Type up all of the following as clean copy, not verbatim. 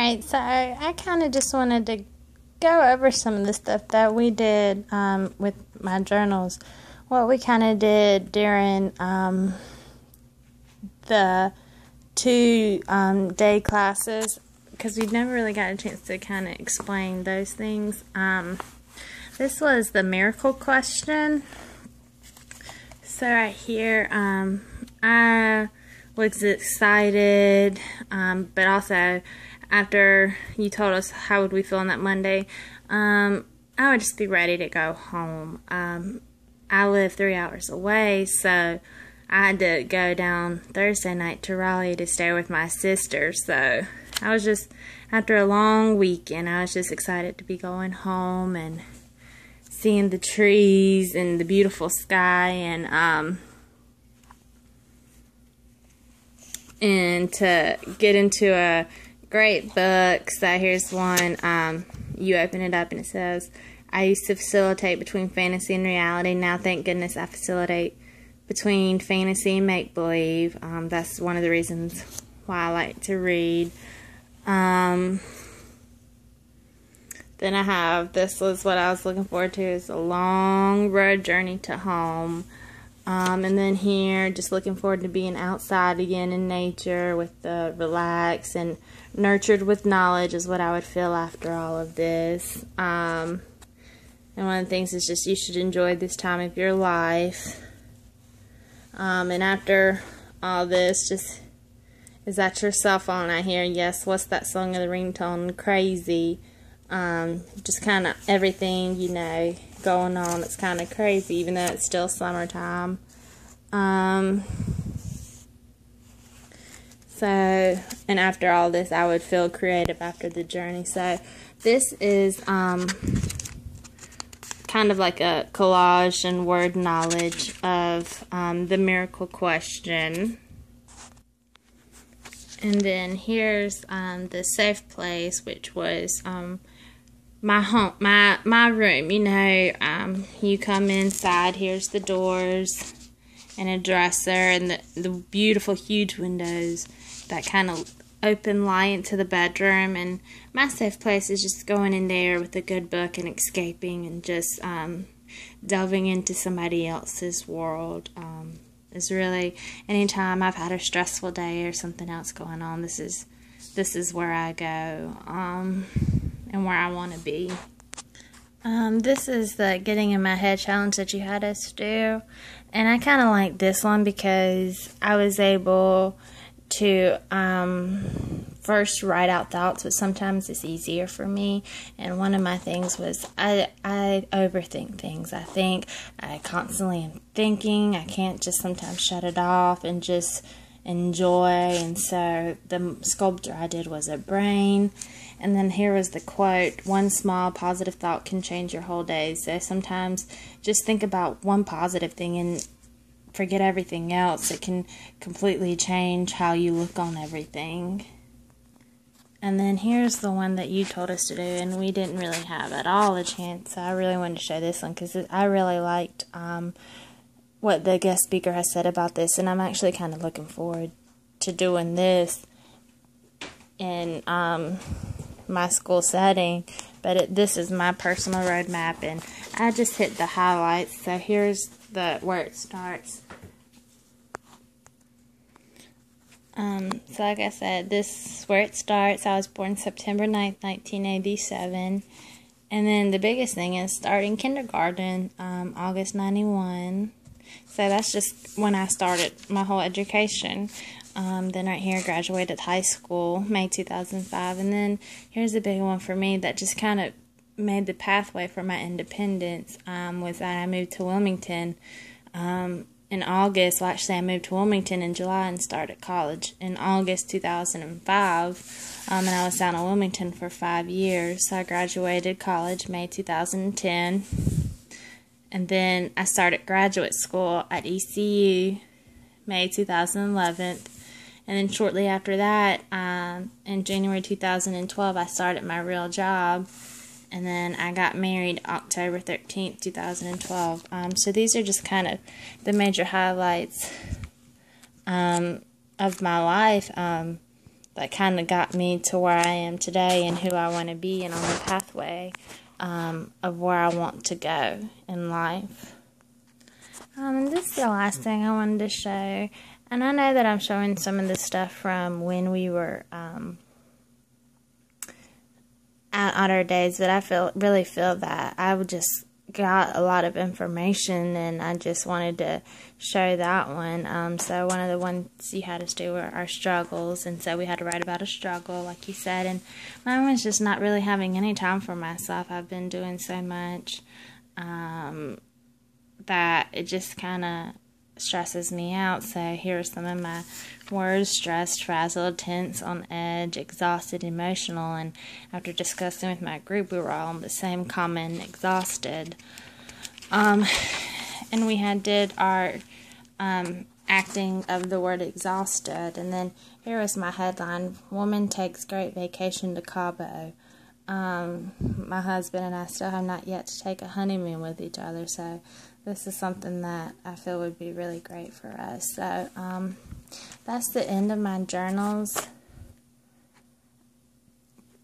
Alright, so I kind of just wanted to go over some of the stuff that we did with my journals. What we kind of did during the 2 day classes, because we never really got a chance to kind of explain those things. This was the miracle question. So right here, I was excited, but also after you told us how would we feel on that Monday, I would just be ready to go home. I live 3 hours away, so I had to go down Thursday night to Raleigh to stay with my sister. So I was just, after a long weekend, I was just excited to be going home and seeing the trees and the beautiful sky, and to get into a great book. So here's one. You open it up and it says, I used to facilitate between fantasy and reality. Now, thank goodness, I facilitate between fantasy and make-believe. That's one of the reasons why I like to read. Then I have, this was what I was looking forward to, is a long road journey to home. And then here, just looking forward to being outside again in nature with the relax and nurtured with knowledge is what I would feel after all of this. And one of the things is just you should enjoy this time of your life. And after all this, just, is that your cell phone I hear? Yes, what's that song of the ringtone? Crazy. Just kind of everything, you know, going on. It's kind of crazy, even though it's still summertime. So, and after all this, I would feel creative after the journey. So, this is, kind of like a collage and word knowledge of, the miracle question. And then here's, the safe place, which was, my home, my room. You know, you come inside, here's the doors and a dresser and the beautiful huge windows that kind of open light into the bedroom. And my safe place is just going in there with a good book and escaping and just delving into somebody else's world. It's really, anytime I've had a stressful day or something else going on, this is where I go. And where I want to be. This is the Getting in My Head challenge that you had us do. And I kind of like this one because I was able to first write out thoughts, but sometimes it's easier for me. And one of my things was I overthink things. I constantly am thinking. I can't just sometimes shut it off and just enjoy. And so the sculpture I did was a brain. And then here was the quote, one small positive thought can change your whole day. So sometimes just think about one positive thing and forget everything else. It can completely change how you look on everything. And then here's the one that you told us to do, and we didn't really have at all a chance. So I really wanted to show this one because I really liked what the guest speaker has said about this. And I'm actually kind of looking forward to doing this in my school setting, but this is my personal roadmap, and I just hit the highlights. So here's where it starts. So like I said, this is where it starts. I was born September 9th, 1987, and then the biggest thing is starting kindergarten, August 91. So that's just when I started my whole education. Then right here, graduated high school, May 2005. And then here's a big one for me that just kind of made the pathway for my independence, was that I moved to Wilmington in August. Well, actually, I moved to Wilmington in July and started college in August 2005. And I was down in Wilmington for 5 years. So I graduated college May 2010. And then I started graduate school at ECU May 2011. And then shortly after that, in January 2012, I started my real job. And then I got married October 13th, 2012. So these are just kind of the major highlights of my life. that kind of got me to where I am today and who I want to be and on the pathway of where I want to go in life. And this is the last thing I wanted to show. And I know that I'm showing some of this stuff from when we were out on our days, but I really feel that I just got a lot of information, and I just wanted to show that one. So one of the ones you had us do were our struggles, and so we had to write about a struggle, like you said, and mine was just not really having any time for myself. I've been doing so much that it just kind of stresses me out. So here are some of my words: stressed, frazzled, tense, on edge, exhausted, emotional. And after discussing with my group, we were all on the same common: exhausted. And we did our acting of the word exhausted. And then here was my headline: woman takes great vacation to Cabo. My husband and I still have not yet to take a honeymoon with each other, so this is something that I feel would be really great for us. So that's the end of my journals,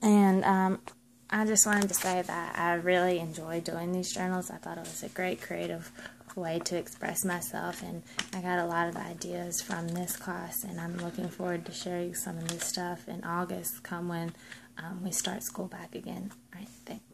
and I just wanted to say that I really enjoy doing these journals. I thought it was a great creative way to express myself, and I got a lot of ideas from this class, and I'm looking forward to sharing some of this stuff in August, come when we start school back again. All right, thanks.